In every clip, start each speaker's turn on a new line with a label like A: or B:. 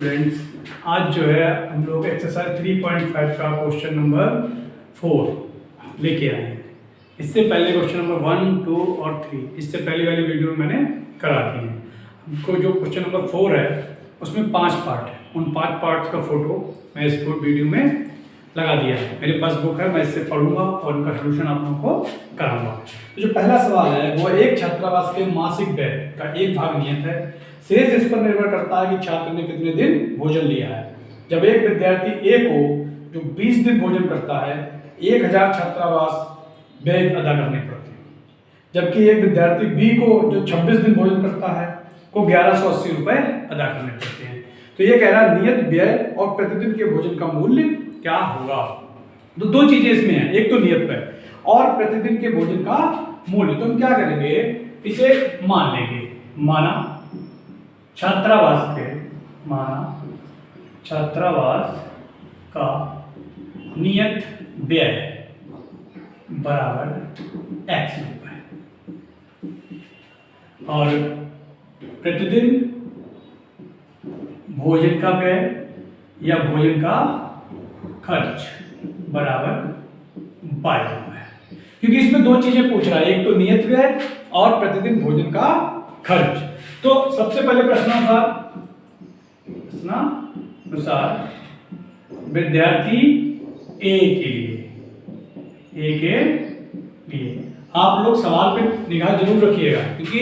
A: Friends, आज जो है हम लोग एक्सरसाइज 3.5 का क्वेश्चन नंबर 4 लेके आए हैं। इससे पहले क्वेश्चन नंबर 1, 2 और 3 इससे पहले वाली वीडियो में मैंने करा दी है। हमको जो क्वेश्चन नंबर 4 है उसमें 5 पार्ट है। उन 5 पार्ट्स का फोटो मैं इस वीडियो में लगा दिया है। मेरे पास बुक है, मैं इससे पढ़ूंगा और उनका सोल्यूशन आप लोगों को कराऊंगा। तो जो पहला सवाल है वो एक छात्रावास के मासिक व्यय का एक भाग नियत है। शेष इस पर निर्भर करता है कि छात्र ने कितने दिन भोजन लिया है। जब एक विद्यार्थी ए को जो 20 दिन भोजन करता है 1000 छात्रावास व्यय अदा करने पड़ते हैं, जबकि एक विद्यार्थी बी को जो 26 दिन भोजन करता है को 1180 रुपए अदा करने पड़ते हैं। तो ये कह रहा है नियत व्यय और प्रतिदिन के भोजन का मूल्य क्या होगा। तो दो चीजें इसमें हैं, एक तो नियत व्यय और प्रतिदिन के भोजन का मूल्य। तो हम क्या करेंगे, इसे मान लेंगे। माना छात्रावास का नियत व्यय बराबर x रुपए और प्रतिदिन भोजन का व्यय या भोजन का खर्च बराबर 22 रुपए। क्योंकि इसमें दो चीजें पूछ रहा है, एक तो नियत व्यय और प्रतिदिन भोजन का खर्च। तो सबसे पहले प्रश्नानुसार विद्यार्थी ए के लिए आप लोग सवाल पे निगाह जरूर रखिएगा, क्योंकि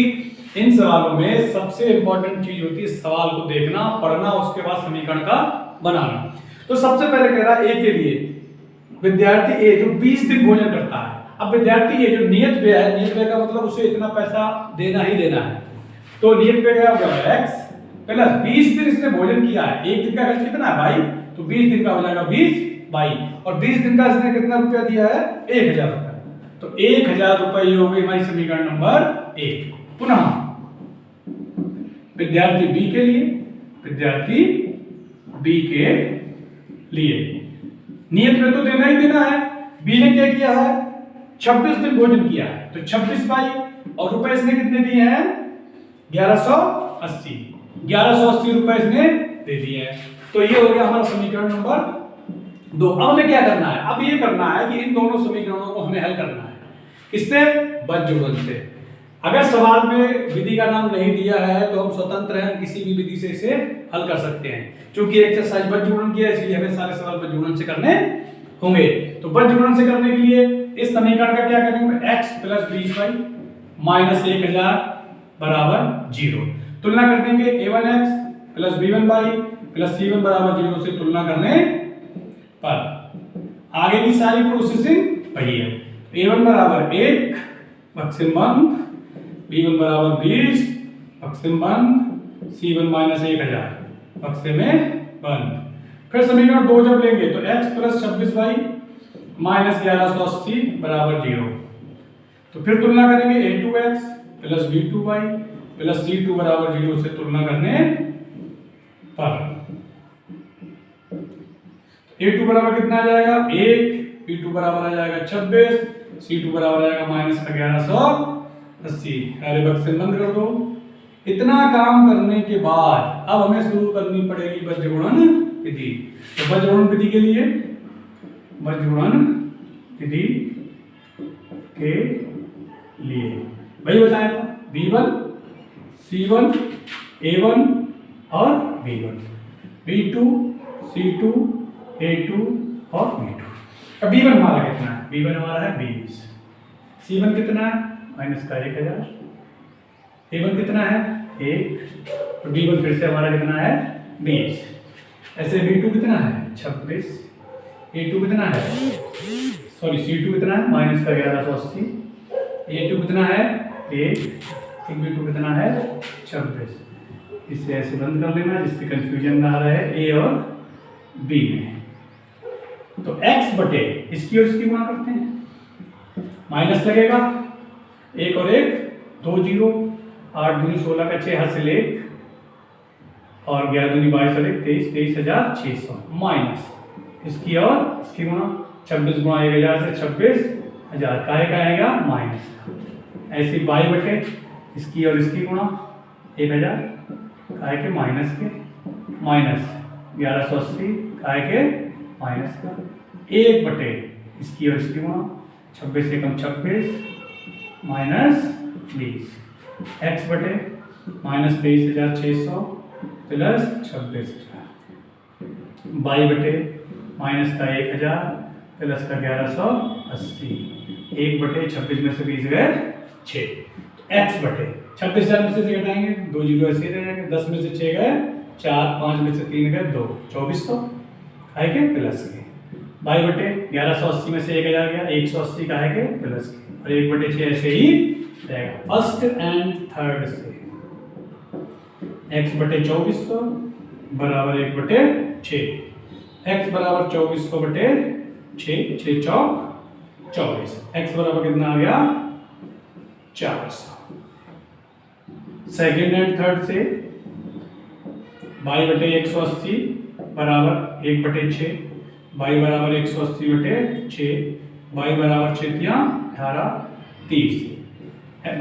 A: इन सवालों में सबसे इंपॉर्टेंट चीज होती है सवाल को देखना, पढ़ना, उसके बाद समीकरण का बनाना। तो सबसे पहले कह रहा है ए के लिए विद्यार्थी ए जो 20 दिन भोजन करता है। अब विद्यार्थी ए जो नियत व्यय है, नियत व्यय का मतलब उसे इतना पैसा देना ही देना है। तो नियत व्यय क्या होगा, x प्लस 20 दिन इसने भोजन किया है। एक दिन का खर्च कितना है भाई, तो 20 दिन का हो जाएगा 20 22 और 20 दिन का इसने कितना रुपया दिया है, 1000 रुपया। तो 1000 रुपये ये हो गई हमारी समीकरण नंबर 1। पुनः विद्यार्थी बी के लिए नियत में तो देना ही देना है। बी ने क्या किया है, 26 दिन भोजन किया है, तो 26 बाई और रुपए इसने कितने दिए हैं, 1180 रुपए इसने दे दिए हैं। तो ये हो गया हमारा समीकरण नंबर 2। अब हमें क्या करना है, अब ये करना है कि इन दोनों समीकरणों को हमें हल करना है। किससे, बच जोड़न से। अगर सवाल में विधि का नाम नहीं दिया है तो हम स्वतंत्र हैं, किसी भी विधि से इसे हल कर सकते हैं। क्योंकि एक्सरसाइज बच जोड़न की है, इसलिए हमें सारे सवाल बच जोड़न से करने होंगे। तो बच जोड़न से करने के लिए इस समीकरण का क्या करेंगे, x प्लस 20 माइनस 1000 बराबर 0। तुलना कर देंगे a1x plus b1 plus c1 बराबर 0 से तुलना करने पर आगे की सारी प्रोसेसिंग वही है। a1 बराबर 1 बक्से बंद, b1 बराबर 20 बक्से बंद, c1 माइनस 1000 बक्से में बंद। फिर समीकरण 2 जब लेंगे तो x प्लस 26 माइनस 1180 बराबर 0। तो फिर तुलना करेंगे a2x plus b2 plus c2 बराबर 0 से तुलना करने पर a2 बराबर कितना आ जाएगा, 1, b2 बराबर आ जाएगा 26, c2 बराबर आ जाएगा माइनस 1180। अरे बक्से बंद कर दो। इतना काम करने के बाद अब हमें शुरू करनी पड़ेगी बच जोड़न विधि। तो बच जोड़न विधि के लिए वही बताया था, b1 c1 a1 और b1, b2 c2 a2 और b2। अब b1 हमारा कितना है, b1 हमारा है 20, c1 कितना है माइनस का 1000, a1 कितना है 1 और b1 फिर से हमारा कितना है 20। ऐसे b2 कितना है 26, a2 कितना है c2 कितना है माइनस का 1180, a2 कितना है 1, b2 कितना है 26। इसे ऐसे बंद कर लेना जिससे कंफ्यूजन ना रहे a और b में। तो x बटे इसकी और इसकी गुणा करते हैं, माइनस लगेगा 1 और 1 2 0, 8 दूनी 16 का 6 हासिल 1 और 11 दूनी 22 और 1 23, 23,600 माइनस इसकी और इसकी गुणा 26 गुणा 1000 से 26,000 काहे का आएगा माइनस। ऐसी बाई बटे इसकी और इसकी गुणा 1000 काहे के माइनस के माइनस 1180 काय के माइनस का 1/, इसकी और इसकी गुणा 26 से कम 26 माइनस 20 x बटे माइनस 23,600 प्लस 26,000 y बटे माइनस का 1,000 प्लस का 1180 1/26 में से 20 गए 6 x बटे 26,000 में से घटाएंगे 2 जीरो ऐसे रह जाएंगे 10 में से 6 गए 4 5 में से 3 गए 2 2400 है के प्लस के y बटे 1180 में से 1,000 गया 180 का है के प्लस के और 1/6 ऐसे ही रहेगा फर्स्ट एंड थर्ड से x बटे 2400 बराबर 1/6 x बराबर 2400 बटे 6 6 चौक 24 x बराबर कितना आ गया 400 सेकेंड एंड थर्ड से y बटे 180 बराबर 1/6 y बराबर 180 बटे 6 y बराबर 18 30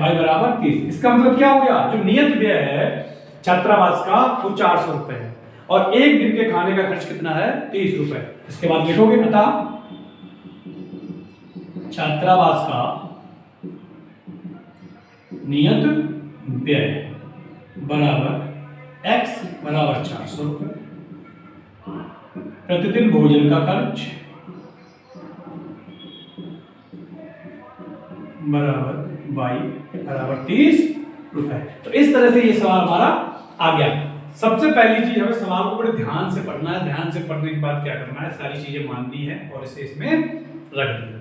A: y बराबर 30 इसका मतलब क्या हो गया जो नियत व्यय है छात्रावास का वो 400 रुपए है और एक दिन के खाने का खर्च कितना है 30 रुपए इसके बाद लिखोगे अतः छात्रावास का नियत व्यय बराबर x बराबर 400 रुपए प्रतिदिन भोजन का खर्च बराबर y बराबर 30 रुपए। तो इस तरह से ये सवाल हमारा आ गया। सबसे पहली चीज हमें सवाल को बड़े ध्यान से पढ़ना है। ध्यान से पढ़ने के बाद क्या करना है सारी चीजें माननी है और इसे इसमें रख दिया।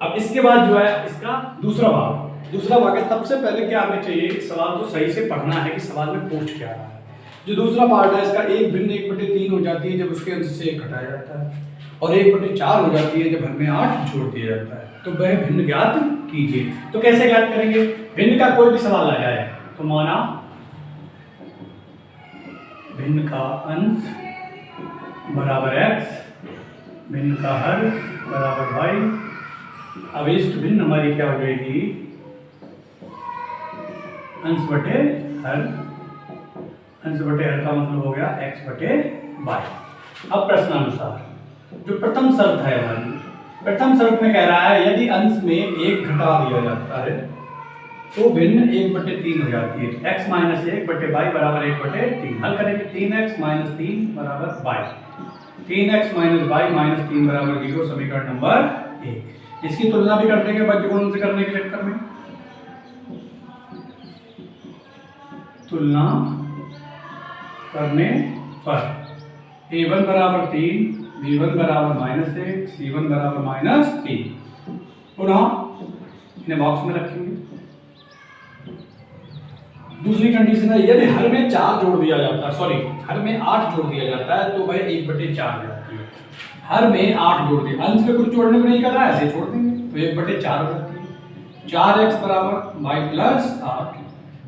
A: अब इसके बाद जो है इसका दूसरा भाग है। सबसे पहले क्या हमें चाहिए सवाल को सही से पढ़ना है कि सवाल में पूछ क्या रहा है। जो दूसरा पार्ट है इसका 1 भिन्न 1/3 हो जाती है जब उसके अंश से 1 घटाया जाता है और 1/4 हो जाती है जब हर में 8 जोड़ दिया जाता है। तो वह भिन्न ज्ञात कीजिए। तो कैसे ज्ञात करेंगे भिन्न का कोई भी सवाल आ जाए तो माना भिन्न का अंश बराबर x भिन्न का हर बराबर y। अब इष्ट भिन्न हमारी क्या हो जाएगी अंश बटे हर का मतलब हो गया x बटे y। अब प्रश्नानुसार जो प्रथम शर्त है हमारी प्रथम शर्त में कह रहा है यदि अंश में 1 घटा दिया जाता है तो भिन्न 1/3 हो जाती है। x माइनस 1 बटे y बराबर 1/3 हल करेंगे 3x माइनस 3 बराबर y 3x minus y minus 3 बराबर 0 समीकरण नंबर 1। इसकी तुलना भी कर देंगे बज्रगुणन से करने के चक्कर में। तुलना करने पर a1 बराबर 3 b1 बराबर -1 c1 बराबर -3 पुनः इन्हें बॉक्स में रखेंगे। दूसरी कंडीशन है यदि हर में 4 जोड़ दिया जाता है हर में 8 जोड़ दिया जाता है तो वह 1/4 हो जाती है। हर में 8 जोड़ दिया अंश में कुछ जोड़ने को नहीं कर रहा है ऐसे छोड़ देंगे तो 1/4 हो जाती है। 4x बराबर y plus 8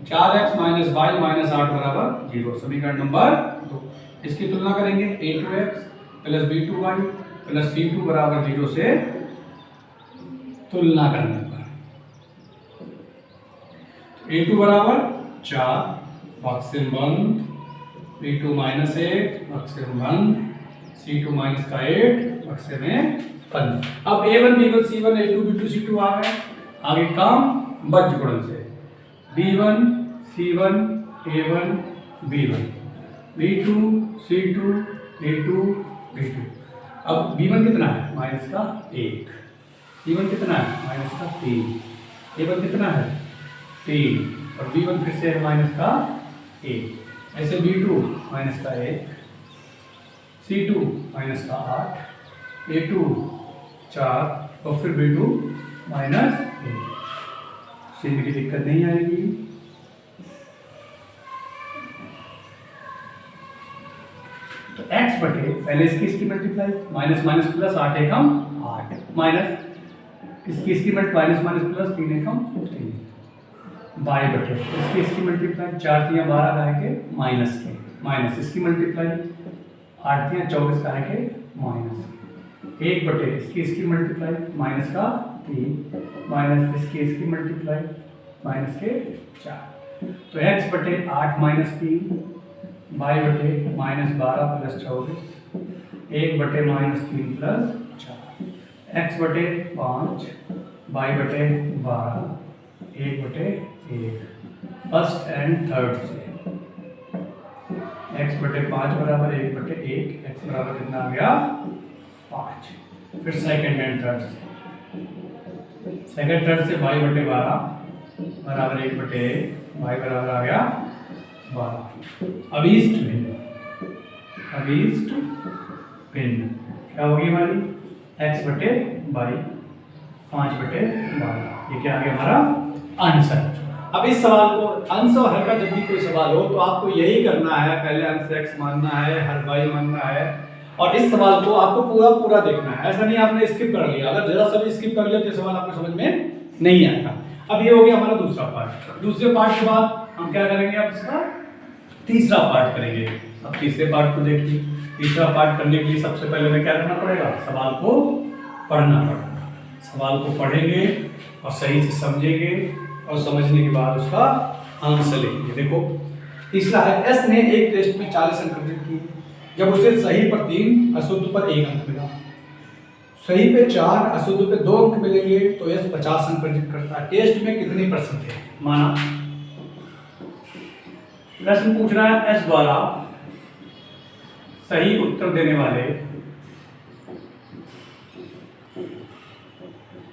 A: 4x minus y minus 8 बराबर 0 समीकरण नंबर 2। इसकी तुलना करेंगे a2x plus b2y plus c2 बराबर 0 से तुलना करने पर a2 बराबर 4 बॉक्स बंद b2 माइनस 1 बॉक्स बंद c2 माइनस का 8 बॉक्स में बंद। अब a1 b1 c1 a2 b2 c2 आ गए। आगे काम बज्रगुणन से b1 c1 a1 b1 b2 c2 a2 b2। अब b1 कितना है माइनस का 1 c1 कितना है माइनस का 3 a1 कितना है 3 और b1 फिर से है माइनस का 1। ऐसे b2 माइनस का 1 c2 माइनस का 8 a2 4 और फिर b2 माइनस 1। चिन्ह की दिक्कत नहीं आएगी। तो x बटे पहले इसकी मल्टीप्लाई माइनस माइनस प्लस 8 एकम 8 माइनस इसकी मल्टीप्लाई माइनस माइनस प्लस 3 एकम 3 y बटे इसकी मल्टीप्लाई 4 3 12 का है के माइनस इसकी मल्टीप्लाई 8 3 24 का है के माइनस 1 बटे इसकी मल्टीप्लाई माइनस का 3 माइनस इसकी मल्टीप्लाई माइनस के 4। तो x बटे 8 माइनस 3 बाई बटे -12 प्लस 24, 1/-3 प्लस 4, x बटे 5 बाई बटे 12 1/1 फर्स्ट एंड थर्ड से x बटे 5 बराबर 1/1, x बराबर कितना आ गया 5। फिर सेकेंड एंड थर्ड से बाई बटे 12 बराबर 1/1, बाई बराबर आ गया 12। अभीष्ट भिन्न क्या होगी हमारी x बटे बाई 5/12, ये क्या आ गया हमारा आंसर। अब इस सवाल को अंश और हर का जब भी कोई सवाल हो तो आपको यही करना है, पहले अंश x मानना है, हर y मानना है, और इस सवाल को आपको पूरा देखना है। ऐसा नहीं आपने स्किप कर लिया, अगर जरा सा भी स्किप कर लिया तो सवाल आपको समझ में नहीं आएगा। अब ये हो गया हमारा दूसरा पार्ट। दूसरे पार्ट के बाद हम क्या करेंगे, अब इसका तीसरा पार्ट करेंगे। अब तीसरे पार्ट को देखिए। तीसरा पार्ट करने के लिए सबसे पहले हमें क्या करना पड़ेगा, सवाल को पढ़ना पड़ेगा। सवाल को पढ़ेंगे और सही से समझेंगे और समझने के बाद उसका आंसर लिखेंगे। देखो तीसरा है, एस ने एक टेस्ट में 40 अंक अर्जित किए। जब उसे सही पर 3, अशुद्ध पर 1 अंक मिला, सही पे 4, अशुद्ध पे 2 अंक मिलेंगे तो एस 50 अंक अर्जित करता है। टेस्ट में कितने % थे माना। प्रश्न पूछ रहा है एस द्वारा सही उत्तर देने वाले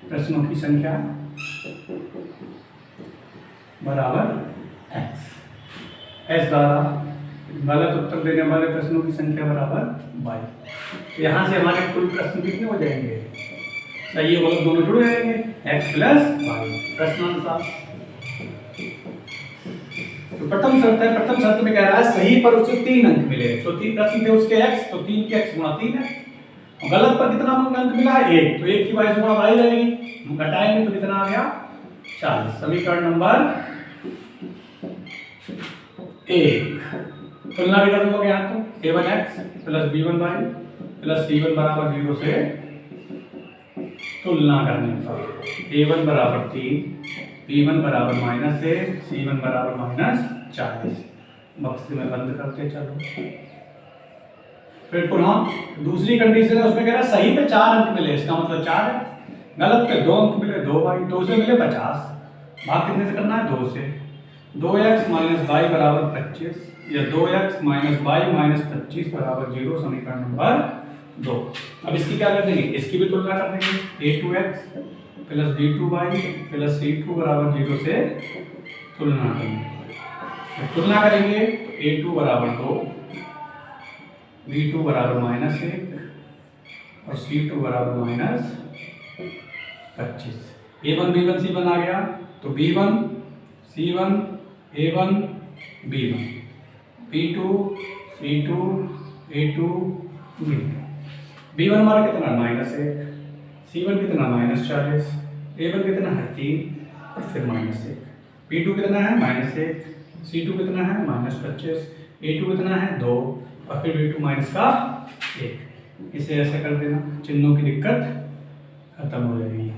A: प्रश्नों की संख्या बराबर x। एस द्वारा गलत उत्तर देने वाले प्रश्नों की संख्या बराबर y। यहाँ से हमारे कुल प्रश्न कितने हो जाएंगे, सही और गलत दोनों जुड़ जाएंगे, x प्लस y। प्रश्नानुसार तो प्रथम शर्त में कह रहा है सही पर उसे 3 अंक मिले। तो 3 प्रश्न थे उसके x, तो 3 के x गुणा 3 है। गलत पर कितना अंक मिला है 1, तो 1 की y गुणा y रहेगी, घटाएंगे तो कितना आ गया 40। समीकरण नंबर 1 तुलना भी कर लोगे यहाँ तो a1x plus b1y plus c1 बराबर 0 से तुलना करने पर a1 बराबर 3, b1 बराबर -1, c1 बराबर -40। बक्से में बंद करते चलो। फिर पुनः दूसरी कंडीशन है, उसमें कह रहा है सही पे 4 अंक मिले, इसका मतलब 4 है। गलत पे 2 अंक मिले, 2y, 2 से मिले 50, भाग कितने से करना है 2 से। 2x माइनस y बराबर 25 या 2x माइनस y माइनस 25 बराबर 0। समीकरण नंबर 2। अब इसकी क्या कर देंगे, इसकी भी तुलना कर देंगे। a2x plus b2y plus c2 बराबर 0 से तुलना करेंगे। तुलना करेंगे तो a2 बराबर 2, b2 बराबर -1 और c2 बराबर -25। a1 b1 c1 आ गया तो b1 c1 a1 b1 b2 c2 a2 b2। b1 हमारा कितना -1, c1 कितना -40, a1 कितना है 3 और फिर -1, b2 कितना है -1, c2 कितना है -25, a2 कितना है 2 और फिर b2 माइनस का 1। इसे ऐसे कर देना, चिन्हों की दिक्कत खत्म हो जाएगी।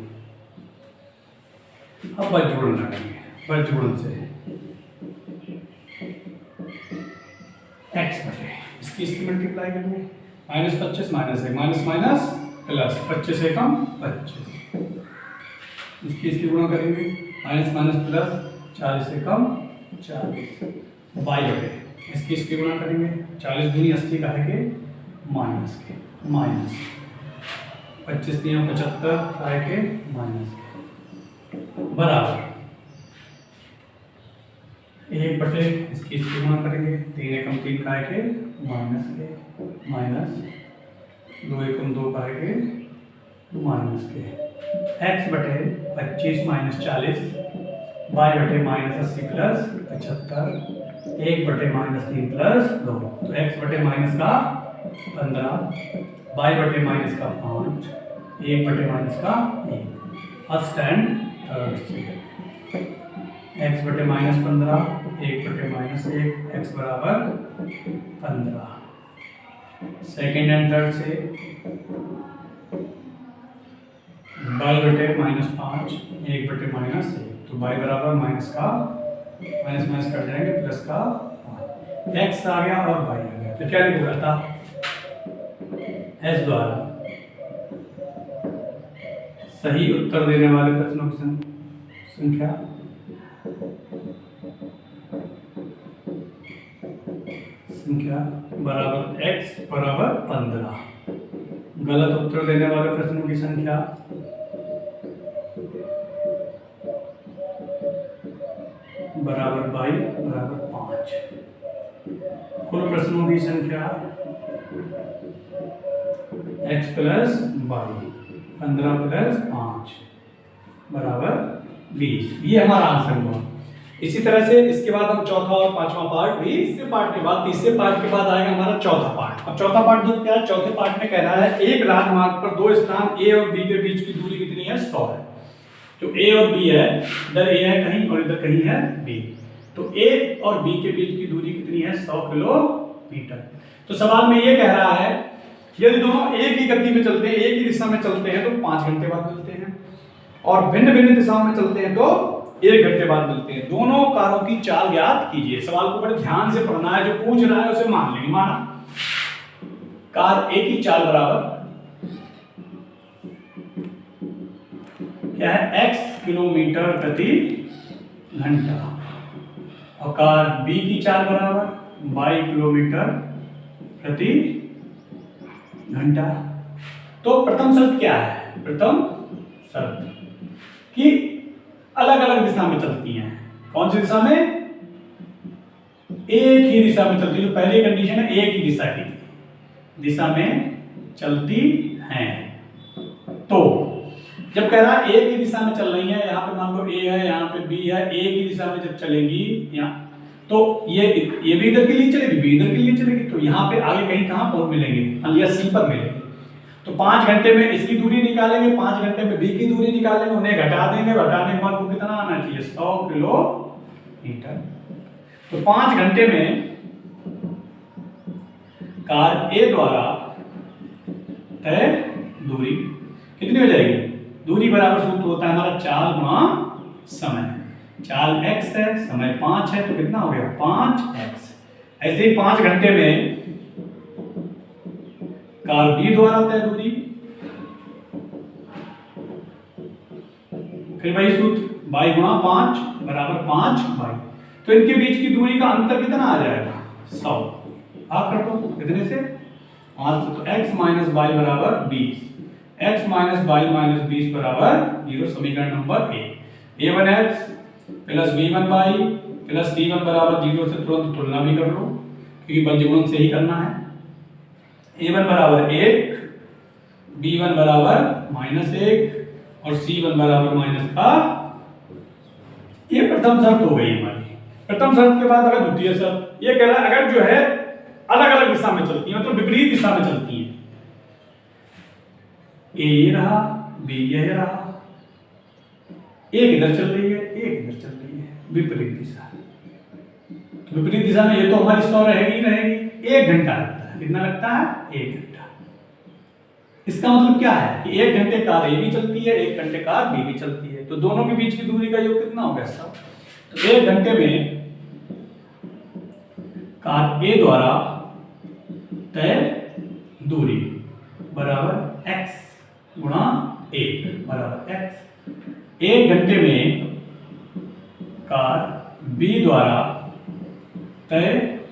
A: अब बजजोड़ लगाएंगे। बजजोड़ से x बटे इसकी मल्टीप्लाई करेंगे, -25 -1 माइनस माइनस प्लस 25 से कम 25। इसकी गुणा करेंगे, माइनस माइनस प्लस 40 से कम 40 y बटे इसकी गुणा करेंगे। 40 दूनी 80 का है के माइनस 25 दिया 75 का है के माइनस बराबर 1 बटे इसकी गुणा करेंगे। 3 एकम 3 का है के माइनस 2 एकम 2 का है के माइनस के x बटे 25 माइनस 40 y बटे -80 प्लस 75 1 बटे -3 प्लस 2। तो x बटे माइनस का 15, y बटे माइनस का 5, 1 बटे माइनस का 1। फर्स्ट एंड थर्ड से x बटे -15, 1 बटे -1, x बराबर 15। सेकेंड एंड थर्ड से y बटे -5, 1 बटे -1, तो y बराबर माइनस का माइनस कट जाएंगे प्लस का 5। x आ गया और y आ गया, तो क्या लिखूंगा था s द्वारा सही उत्तर देने वाले प्रश्नों की संख्या बराबर x बराबर 15, गलत उत्तर देने वाले प्रश्नों की संख्या बराबर 22 बराबर 5, कुल प्रश्नों की संख्या x प्लस 15 प्लस 5 बराबर 20। ये हमारा आंसर हुआ। इसी तरह से इसके बाद हम चौथा और पांचवा पार्ट भी, इससे पार्ट के बाद तीसरे पार्ट के बाद आएगा हमारा चौथा पार्ट। अब चौथा पार्ट जो क्या है, चौथे पार्ट में कह रहा है एक राजमार्ग पर दो स्थान A और B के बीच की दूरी कितनी है, 100 है। जो A और B है, इधर A है कहीं और इधर कहीं है B, तो A और B के बीच की दूरी कितनी है, 100 किलोमीटर। तो सवाल में ये कह रहा है यदि दोनों एक ही गति में चलते हैं, एक ही दिशा में चलते हैं तो 5 घंटे बाद मिलते हैं, और भिन्न भिन्न दिशाओं में चलते हैं तो 1 घंटे बाद मिलते हैं। दोनों कारों की चाल ज्ञात कीजिए। सवाल को बड़े ध्यान से पढ़ना है, जो पूछ रहा है उसे मान लेंगे। माना कार A की चाल बराबर क्या है, x किलोमीटर प्रति घंटा, और कार B की चाल बराबर y किलोमीटर प्रति घंटा। तो प्रथम शर्त क्या है, प्रथम शर्त कि अलग अलग दिशा में चलती हैं। कौन सी दिशा में, एक ही दिशा में चलती है। जो पहली कंडीशन है एक ही दिशा में चलती हैं। तो जब कह रहा है एक ही दिशा में चल रही है, यहाँ पे मान लो A है, यहाँ पे B है, एक ही दिशा में जब चलेंगी यहाँ, तो ये भी इधर के लिए चलेगी, भी इधर के लिए चलेगी, तो यहाँ पे आगे कहीं कहाँ पर मिलेंगे, या C पर मिलेंगे। तो 5 घंटे में इसकी दूरी निकालेंगे, 5 घंटे में B की दूरी निकालेंगे, उन्हें घटा देंगे, घटाने के बाद वो कितना आना चाहिए, 100 किलोमीटर। तो 5 घंटे में कार A द्वारा तय दूरी कितनी हो जाएगी, दूरी बराबर सूत्र होता है हमारा चाल गुणा समय। चाल x है, समय 5 है, तो कितना हो गया 5x। ऐसे ही 5 घंटे में कार B द्वारा तय दूरी, फिर वही सूत्र y गुणा 5 बराबर 5y। तो इनके बीच की दूरी का अंतर कितना आ जाएगा, 100। आप कर दो कितने से, 5, तो x माइनस y बराबर 20, x माइनस y माइनस 20 बराबर 0। समीकरण number 1, a1x plus b1y plus c1 बराबर 0 से तुरंत तुलना भी कर लो, क्योंकि बंजगुणन से ही करना है। a1 बराबर 1, b1 बराबर -1 और c1 बराबर माइनस का। ये प्रथम शर्त हो गई हमारी। प्रथम शर्त के बाद अगर द्वितीय शर्त, ये कह रहा है अगर जो है अलग अलग दिशा में चलती है, मतलब विपरीत दिशा में चलती है, A ये रहा, B ये रहा, एक इधर चल रही है, एक इधर चल रही है, विपरीत दिशा। तो विपरीत दिशा में ये तो हमारी 100 रहेगी, 1 घंटा लगता है। कितना लगता है, 1 घंटा। इसका मतलब क्या है कि 1 घंटे कार A भी चलती है, 1 घंटे कार B भी चलती है, तो दोनों के बीच की दूरी का योग कितना हो गया, 100। तो 1 घंटे में कार A द्वारा तय दूरी बराबर x गुणा 1 बराबर x। 1 घंटे में कार B द्वारा तय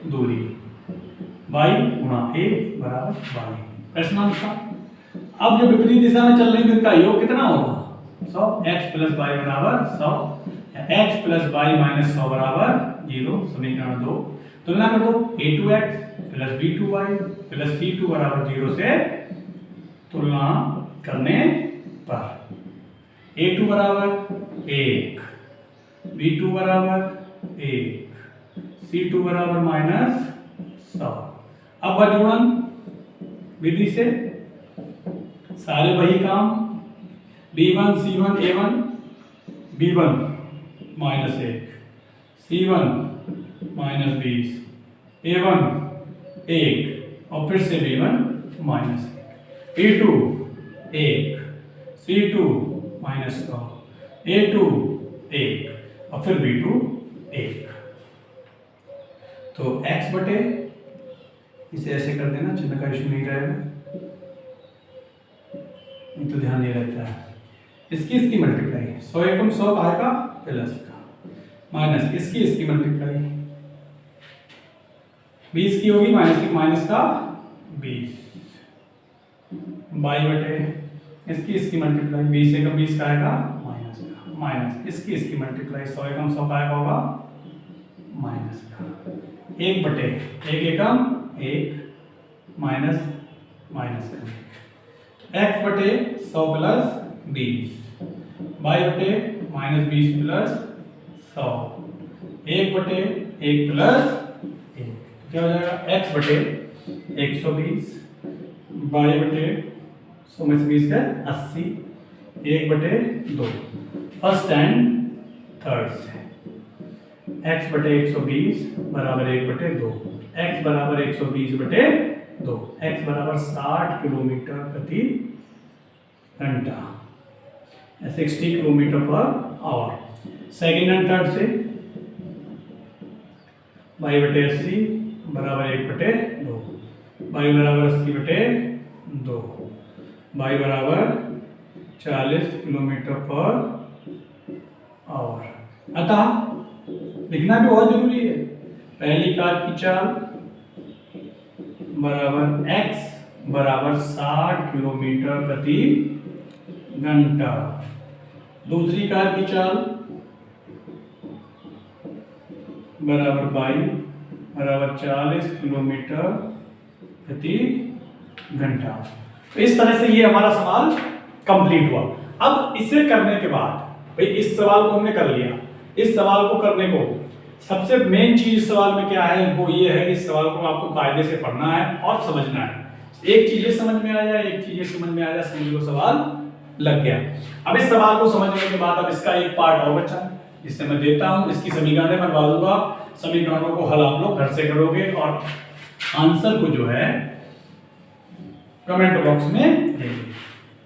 A: दूरी y गुणा 1 बराबर y। प्रश्न अनुसार अब जो विपरीत दिशा में चल रही है, इनका योग कितना होगा, 100। x प्लस y बराबर 100, x प्लस y माइनस 100 बराबर 0। समीकरण 2 तुलना कर दो, a2x plus b2y plus c2 बराबर 0 से तुलना करने पर a2 बराबर 1, b2 बराबर 1, c2 बराबर -100। अब बंजगुणन विधि से सारे वही काम, b1 c1 a1, b1 -1, c1 -20, a1 1 और फिर से b1 -1, a2 1, c2 -100, a2 1 और फिर b2 1। तो x बटे, इसे ऐसे कर देना, चिन्ह का इशू नहीं रहेगा, नहीं तो ध्यान नहीं रहता है। इसकी मल्टीप्लाई 100 एकम 100 आएगा प्लस का, माइनस इसकी मल्टीप्लाई 20 की होगी, माइनस का 20 बाई बटे इसकी मल्टीप्लाई 20 एकम 20 का आएगा माइनस का, माइनस इसकी मल्टीप्लाई 100 एकम 100 का आएगा होगा माइनस का, 1 बटे 1 एकम 1 माइनस का, x बटे 100 प्लस 20 बाई बटे माइनस 20 प्लस 100, 1 बटे 1 प्लस 1 क्या हो जाएगा, x बटे 120 बाई बटे 100 में से 20 का 80, 1 बटे 2 फर्स्ट एंड थर्ड से, x बटे 120 बराबर 1 बटे 2, x बराबर 120 बटे 2, x बराबर 60 किलोमीटर प्रति घंटा, 60 kilometre per hour. Second and third से y बटे 80 बराबर 1 बटे 2, y बराबर 80 बटे 2, y बराबर 40 किलोमीटर पर आवर। अतः लिखना भी बहुत जरूरी है, पहली कार की चाल बराबर x बराबर 60 किलोमीटर प्रति घंटा, दूसरी कार की चाल बराबर y बराबर 40 किलोमीटर प्रति घंटा। तो इस तरह से ये हमारा सवाल कंप्लीट हुआ। अब इसे करने के बाद भाई इस सवाल को हमने कर लिया, इस सवाल को करने को सबसे मेन चीज इस सवाल में क्या है, वो ये है कि इस सवाल को आपको कायदे से पढ़ना है और समझना है। एक चीज ये समझ में आ जाए, एक चीज ये समझ में आ जाए, समझ लो सवाल लग गया। अब इस सवाल को समझने के बाद अब इसका एक पार्ट और बचा है, जिससे मैं देता हूं, इसकी समीकरणें बनवा दूंगा, समीकरणों को हल आप लोग घर से करोगे और आंसर को जो है कमेंट बॉक्स में देंगे।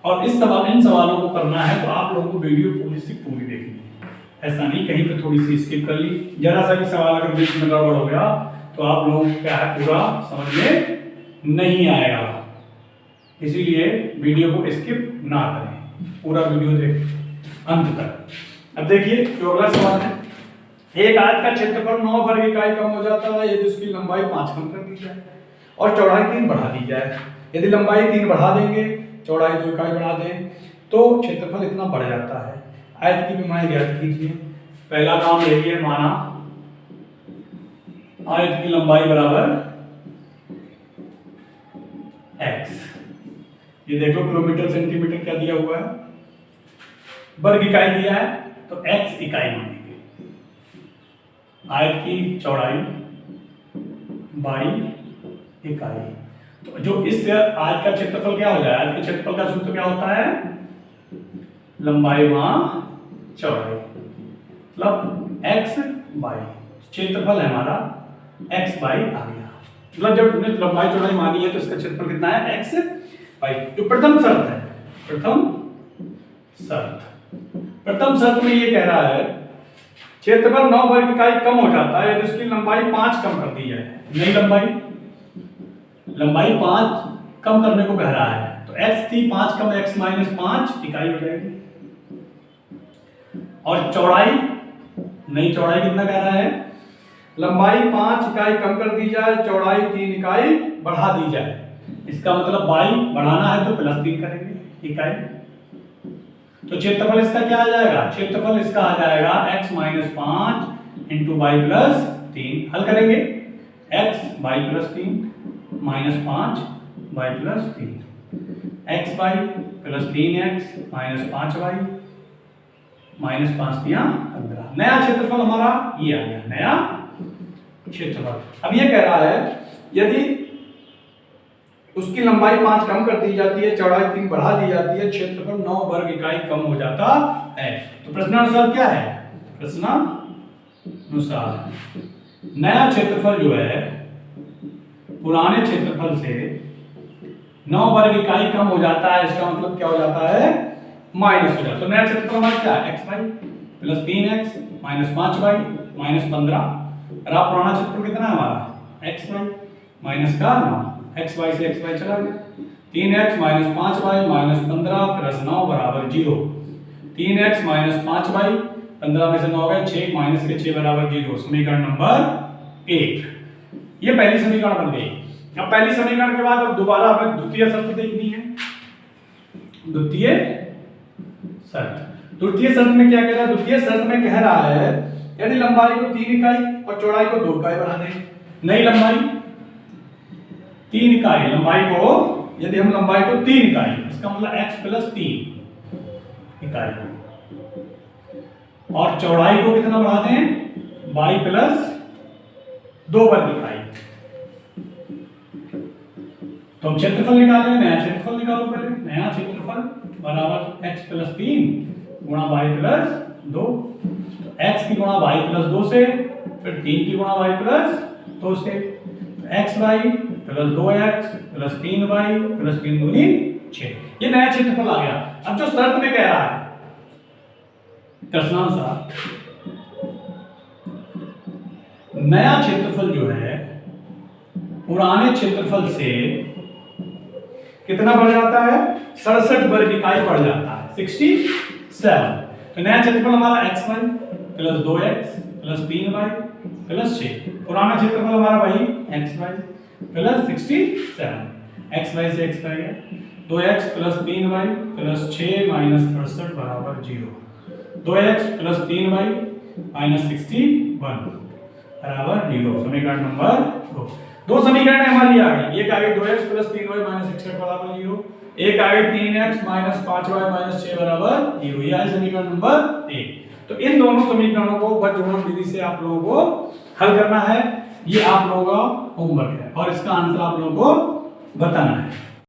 A: और इन सवालों को करना है तो आप लोगों को वीडियो पूरी से पूरी देखनी है, ऐसा नहीं कहीं पे थोड़ी सी स्किप कर ली, जरा सा भी सवाल अगर बीच में गड़बड़ हो गया तो आप लोगों को क्या है पूरा समझ में नहीं आएगा। इसीलिए वीडियो को स्किप ना करें, पूरा वीडियो देख अंत तक। अब देखिए जो अगला सवाल है, एक आयत का क्षेत्रफल 9 वर्ग इकाई कम हो जाता है यदि उसकी लंबाई 5 कम कर दी जाए और चौड़ाई 3 बढ़ा दी जाए। यदि लंबाई 3 बढ़ा देंगे, चौड़ाई 2 इकाई बढ़ा दें तो क्षेत्रफल इतना बढ़ जाता है। आयत की विमाएं ज्ञात कीजिए। पहला काम यही है, माना आयत की लंबाई बराबर x, ये देख लो किलोमीटर सेंटीमीटर क्या दिया हुआ है, वर्ग इकाई दिया है तो x इकाई मानेंगे, आयत की चौड़ाई बाई इकाई। तो जो इस आयत का क्षेत्रफल क्या हो जाए, आयत के क्षेत्रफल का सूत्र क्या होता है, लंबाई वहां चौड़ाई, मतलब x बाई क्षेत्रफल है हमारा x बाई आ गया। मतलब जब हमने लंबाई चौड़ाई मानी है तो इसका क्षेत्रफल कितना है, x बाई। तो प्रथम शर्त है, प्रथम शर्त में ये कह रहा है क्षेत्रफल 9 वर्ग इकाई कम हो जाता है यदि उसकी लंबाई 5 कम कर दी जाए। नई लंबाई 5 कम करने को कह रहा है तो x थी 5 कम x माइनस 5 इकाई हो जाएगी, और चौड़ाई, नई चौड़ाई कितना कह रहा है, लंबाई 5 इकाई कम कर दी जाए, चौड़ाई 3 इकाई बढ़ा दी जाए। इसका मतलब y बढ़ाना है तो +3 करेंगे इकाई। तो क्षेत्रफल इसका क्या आ जाएगा, क्षेत्रफल इसका आ जाएगा x minus 5 into y plus 3। हल करेंगे, x y plus 3 minus 5 y plus 3, x y plus 3x minus 5y minus 5 दिया 15। नया क्षेत्रफल हमारा ये आ गया, नया क्षेत्रफल। अब ये कह रहा है यदि उसकी लंबाई 5 कम कर दी जाती है, चौड़ाई 3 बढ़ा दी जाती है, क्षेत्रफल 9 वर्ग इकाई कम हो जाता है। तो प्रश्नानुसार क्या है, प्रश्नानुसार नया क्षेत्रफल जो है पुराने क्षेत्रफल से 9 वर्ग इकाई कम हो जाता है। इसका मतलब क्या हो जाता है, माइनस हो जाता है। तो नया क्षेत्रफल हमारा क्या है, x y plus 3x minus 5y minus 15। और आप पुराना क्षेत्रफल कितना है हमारा एक्स वाई माइनस का 9, एक्स वाई से एक्स वाई चला गया, 3x minus 5y minus 15 plus 9 बराबर 0, 3x माइनस 5y 15 में से 9 गए 6 माइनस के 6 बराबर 0, समीकरण नंबर 1। ये पहली समीकरण बन गई। अब पहली समीकरण के बाद अब दोबारा हमें द्वितीय शर्त देखनी है। द्वितीय शर्त में क्या कह रहा है? द्वितीय शर्त में कह रहा है यदि लंबाई को 3 इकाई और चौड़ाई को 2 इकाई बढ़ा दें, नई लंबाई 3 इकाई, लंबाई को यदि हम लंबाई को 3 इकाई, इसका मतलब x प्लस 3 इकाई, और चौड़ाई को कितना बढ़ा दें? y प्लस 2 वर्ग इकाई। तो हम क्षेत्रफल निकालेंगे, नया क्षेत्रफल निकालो पहले। नया क्षेत्रफल बराबर x प्लस 3 गुणा y प्लस 2, तो x की गुणा y प्लस 2 से, फिर 3 की गुणा y प्लस 2 से, x y plus 2x plus 3y plus 3 दूनी 6, ये नया क्षेत्रफल आ गया। अब जो शर्त में कह रहा है प्रश्नानुसार नया क्षेत्रफल जो है पुराने क्षेत्रफल से कितना बढ़ जाता है? 67 वर्ग इकाई बढ़ जाता है, 67। तो नया क्षेत्रफल हमारा x y plus 2x plus 3y plus 6, पुराना क्षेत्रफल हमारा वही x y plus 67, x y से एक्स वाई गया, 2x plus 3y plus 6 minus 68 बराबर 0, 2x प्लस 3y माइनस 61 बराबर 0, समीकरण नंबर 2। दो समीकरण हमारी आ गई, एक आ गई 2x प्लस 3y माइनस 61 बराबर 0, एक आ गई 3x माइनस 5y माइनस 6 बराबर 0, यह है समीकरण नंबर 1। तो इन दोनों समीकरणों को बटजोड़ विधि से आप लोगों को हल करना है, ये आप लोगों का होमवर्क है और इसका आंसर आप लोगों को बताना है।